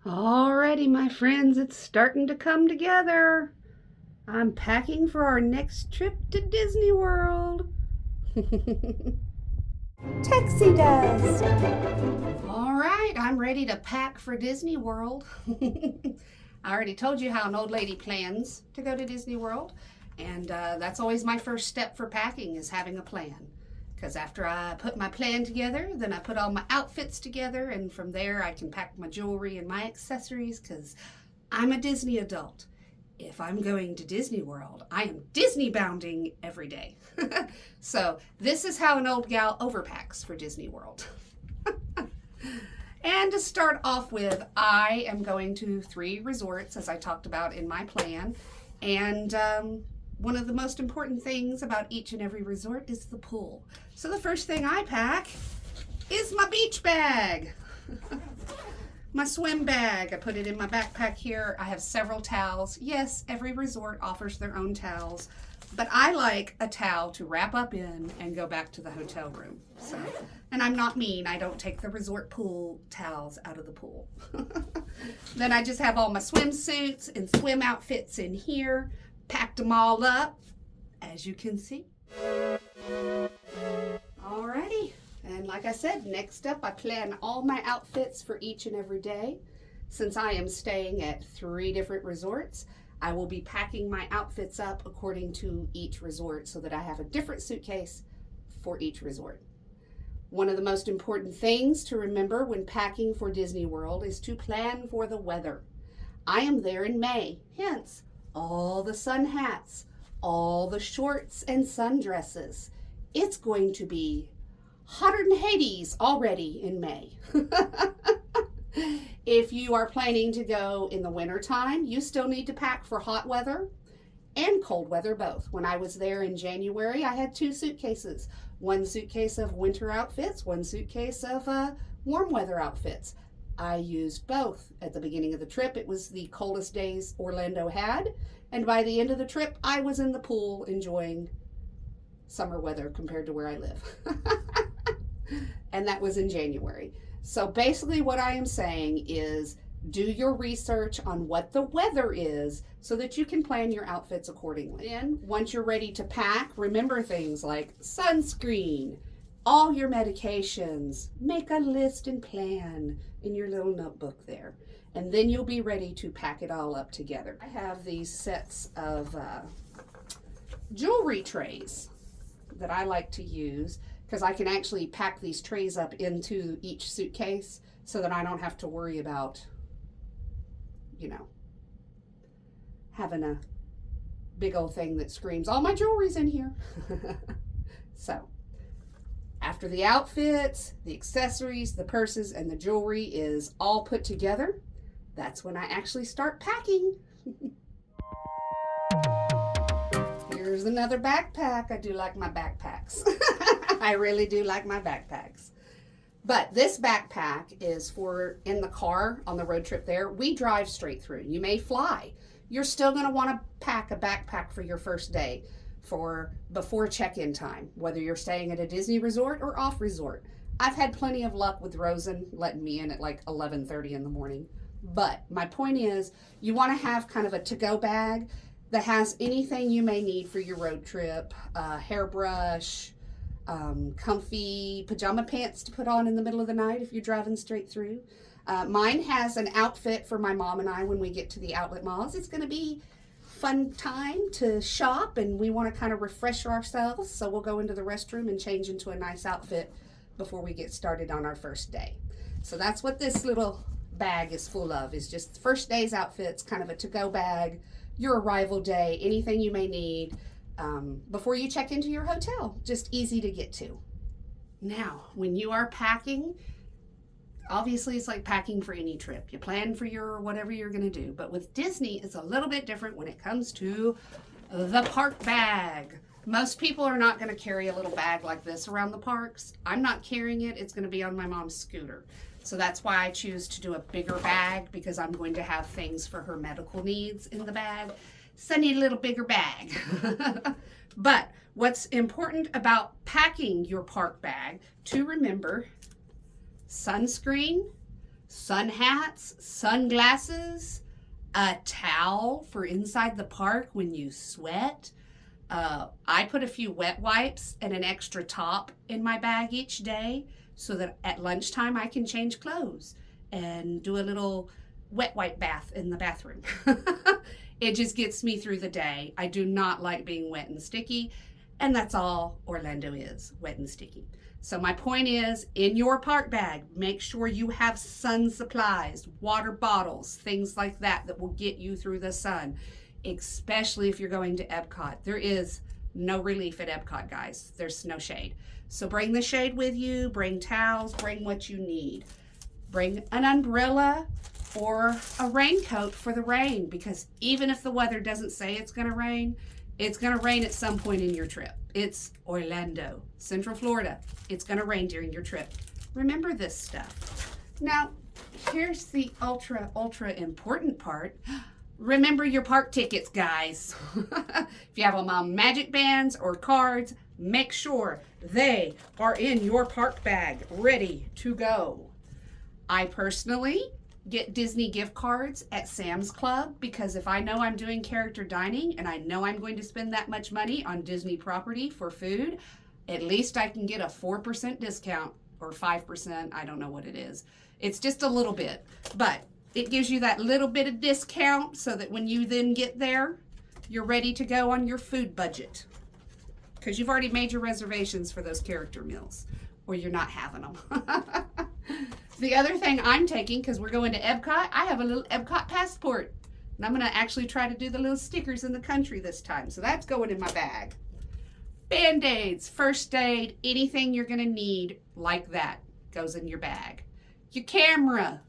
Alrighty, my friends, it's starting to come together. I'm packing for our next trip to Disney World. Taxi dust. All right, I'm ready to pack for Disney World. I already told you how an old lady plans to go to Disney World, and that's always my first step for packing is having a plan. Because after I put my plan together, then I put all my outfits together, and from there I can pack my jewelry and my accessories because I'm a Disney adult. If I'm going to Disney World, I am Disney bounding every day. So this is how an old gal overpacks for Disney World. And to start off with, I am going to 3 resorts, as I talked about in my plan. And one of the most important things about each and every resort is the pool. So the first thing I pack is my beach bag. My swim bag. I put it in my backpack here. I have several towels. Yes, every resort offers their own towels, but I like a towel to wrap up in and go back to the hotel room. So, and I'm not mean. I don't take the resort pool towels out of the pool. Then I just have all my swimsuits and swim outfits in here. Packed them all up, as you can see. Alrighty. And like I said, next up I plan all my outfits for each and every day. Since I am staying at 3 different resorts, I will be packing my outfits up according to each resort so that I have a different suitcase for each resort. One of the most important things to remember when packing for Disney World is to plan for the weather. I am there in May, hence all the sun hats, all the shorts and sundresses. It's going to be hotter than Hades already in May. If you are planning to go in the winter time, you still need to pack for hot weather and cold weather both. When I was there in January, I had 2 suitcases. 1 suitcase of winter outfits, 1 suitcase of warm weather outfits. I used both. At the beginning of the trip, it was the coldest days Orlando had, and by the end of the trip, I was in the pool enjoying summer weather compared to where I live. And that was in January. So basically what I am saying is do your research on what the weather is so that you can plan your outfits accordingly. And once you're ready to pack, remember things like sunscreen, all your medications, make a list and plan in your little notebook there. And then you'll be ready to pack it all up together. I have these sets of jewelry trays that I like to use because I can actually pack these trays up into each suitcase so that I don't have to worry about, having a big old thing that screams, all my jewelry's in here. So, after the outfits, the accessories, the purses, and the jewelry is all put together, that's when I actually start packing. Here's another backpack. I do like my backpacks. I really do like my backpacks. But this backpack is for in the car on the road trip there. We drive straight through. You may fly. You're still going to want to pack a backpack for your first day for before check-in time, whether you're staying at a Disney resort or off resort. I've had plenty of luck with Rosen letting me in at like 11:30 in the morning. But my point is, you want to have kind of a to-go bag that has anything you may need for your road trip, hairbrush, comfy pajama pants to put on in the middle of the night if you're driving straight through. Mine has an outfit for my mom and I when we get to the outlet malls. It's going to be fun time to shop, and we want to kind of refresh ourselves, so we'll go into the restroom and change into a nice outfit before we get started on our first day. So that's what this little bag is full of, is just first day's outfits, kind of a to-go bag, your arrival day, anything you may need before you check into your hotel. Just easy to get to. Now, when you are packing, obviously it's like packing for any trip. You plan for your whatever you're going to do. But with Disney, it's a little bit different when it comes to the park bag. Most people are not going to carry a little bag like this around the parks. I'm not carrying it. It's going to be on my mom's scooter. So that's why I choose to do a bigger bag, because I'm going to have things for her medical needs in the bag. So I need a little bigger bag. But what's important about packing your park bag to remember: sunscreen, sun hats, sunglasses, a towel for inside the park when you sweat. I put a few wet wipes and an extra top in my bag each day so that at lunchtime I can change clothes and do a little wet wipe bath in the bathroom. It just gets me through the day. I do not like being wet and sticky, and that's all Orlando is, wet and sticky. So my point is, in your park bag, make sure you have sun supplies, water bottles, things like that that will get you through the sun, especially if you're going to Epcot. There is no relief at Epcot, guys. There's no shade. So bring the shade with you, bring towels, bring what you need. Bring an umbrella or a raincoat for the rain, because even if the weather doesn't say it's going to rain at some point in your trip. It's Orlando, Central Florida. It's going to rain during your trip. Remember this stuff. Now, here's the ultra important part. Remember your park tickets, guys. If you have them on magic bands or cards, make sure they are in your park bag, ready to go. I personally get Disney gift cards at Sam's Club, because if I know I'm doing character dining and I know I'm going to spend that much money on Disney property for food, at least I can get a 4% discount or 5%. I don't know what it is. It's just a little bit, but it gives you that little bit of discount so that when you then get there, you're ready to go on your food budget, because you've already made your reservations for those character meals, or you're not having them. The other thing I'm taking, because we're going to Epcot, I have a little Epcot passport. And I'm going to actually try to do the little stickers in the country this time. So that's going in my bag. Band-Aids, first aid, anything you're going to need like that goes in your bag. Your camera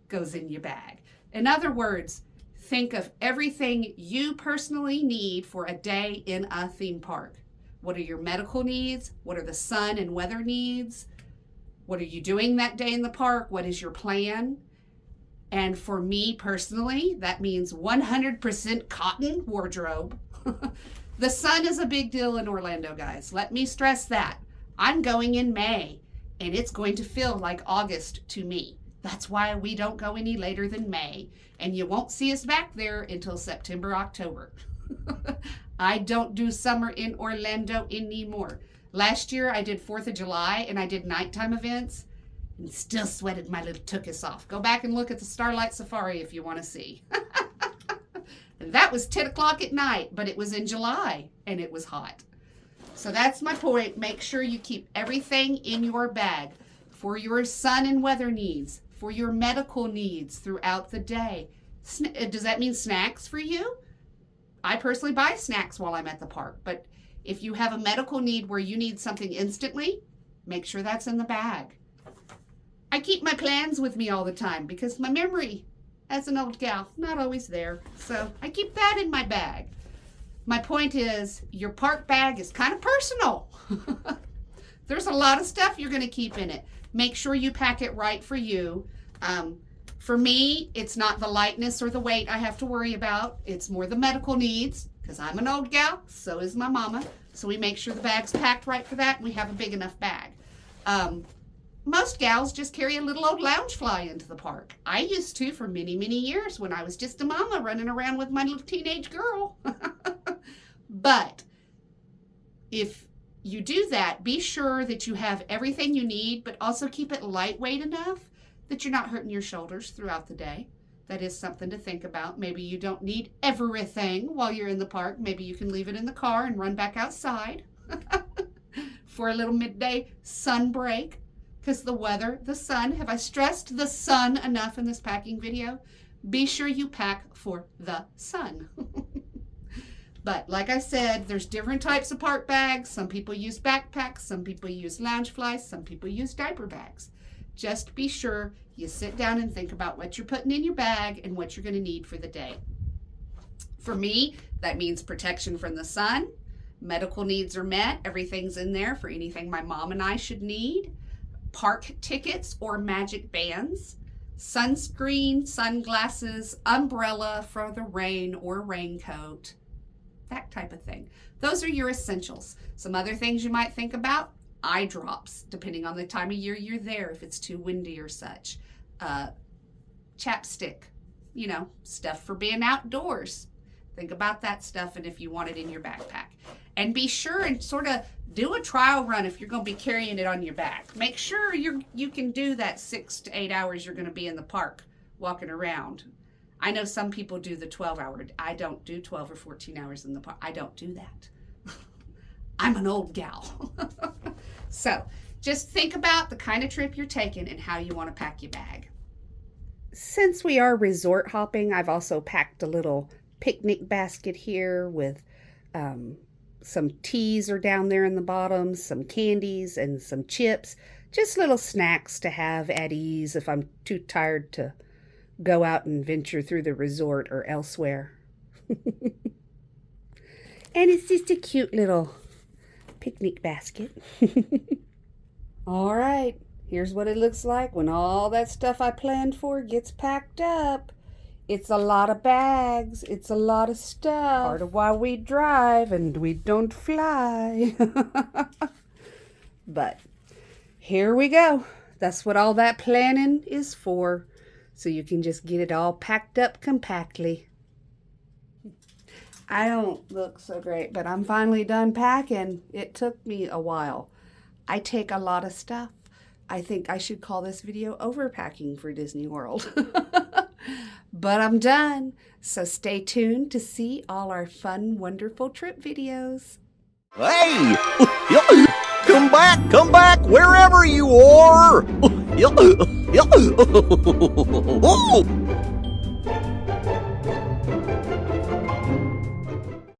goes in your bag. In other words, think of everything you personally need for a day in a theme park. What are your medical needs? What are the sun and weather needs? What are you doing that day in the park? What is your plan? And for me personally, that means 100% cotton wardrobe. The sun is a big deal in Orlando, guys. Let me stress that. I'm going in May, and it's going to feel like August to me. That's why we don't go any later than May. And you won't see us back there until September, October. I don't do summer in Orlando anymore. Last year I did 4th of July and I did nighttime events and still sweated my little tuchus off. Go back and look at the Starlight Safari if you want to see. And that was 10 o'clock at night, but it was in July and it was hot. So that's my point. Make sure you keep everything in your bag for your sun and weather needs, for your medical needs throughout the day. Does that mean snacks for you? I personally buy snacks while I'm at the park, but if you have a medical need where you need something instantly, make sure that's in the bag. I keep my plans with me all the time because my memory as an old gal, not always there. So I keep that in my bag. My point is, your park bag is kind of personal. There's a lot of stuff you're going to keep in it. Make sure you pack it right for you. For me, it's not the lightness or the weight I have to worry about. It's more the medical needs, because I'm an old gal, so is my mama. So we make sure the bag's packed right for that, and we have a big enough bag. Most gals just carry a little old Loungefly into the park. I used to for many, many years when I was just a mama running around with my little teenage girl. But if you do that, be sure that you have everything you need, but also keep it lightweight enough that you're not hurting your shoulders throughout the day. That is something to think about. Maybe you don't need everything while you're in the park. Maybe you can leave it in the car and run back outside for a little midday sun break. Because the weather, the sun, have I stressed the sun enough in this packing video? Be sure you pack for the sun. But like I said, there's different types of park bags. Some people use backpacks, some people use Loungeflies, some people use diaper bags. Just be sure you sit down and think about what you're putting in your bag and what you're going to need for the day. For me, that means protection from the sun. Medical needs are met. Everything's in there for anything my mom and I should need. Park tickets or magic bands. Sunscreen, sunglasses, umbrella for the rain or raincoat. That type of thing. Those are your essentials. Some other things you might think about. Eye drops, depending on the time of year you're there, if it's too windy or such. chapstick, you know, stuff for being outdoors. Think about that stuff and if you want it in your backpack. And be sure and sort of do a trial run if you're going to be carrying it on your back. Make sure you can do that 6 to 8 hours you're going to be in the park walking around. I know some people do the 12-hour. I don't do 12 or 14 hours in the park. I don't do that. I'm an old gal. So just think about the kind of trip you're taking and how you want to pack your bag. Since we are resort hopping, I've also packed a little picnic basket here with some teas are down there in the bottom, some candies and some chips. Just little snacks to have at ease if I'm too tired to go out and venture through the resort or elsewhere. And it's just a cute little picnic basket. All right, here's what it looks like when all that stuff I planned for gets packed up. It's a lot of bags. It's a lot of stuff. Part of why we drive and we don't fly. But here we go. That's what all that planning is for. So you can just get it all packed up compactly. I don't look so great, but I'm finally done packing. It took me a while. I take a lot of stuff. I think I should call this video overpacking for Disney World. But I'm done. So stay tuned to see all our fun, wonderful trip videos. Hey! Come back, wherever you are!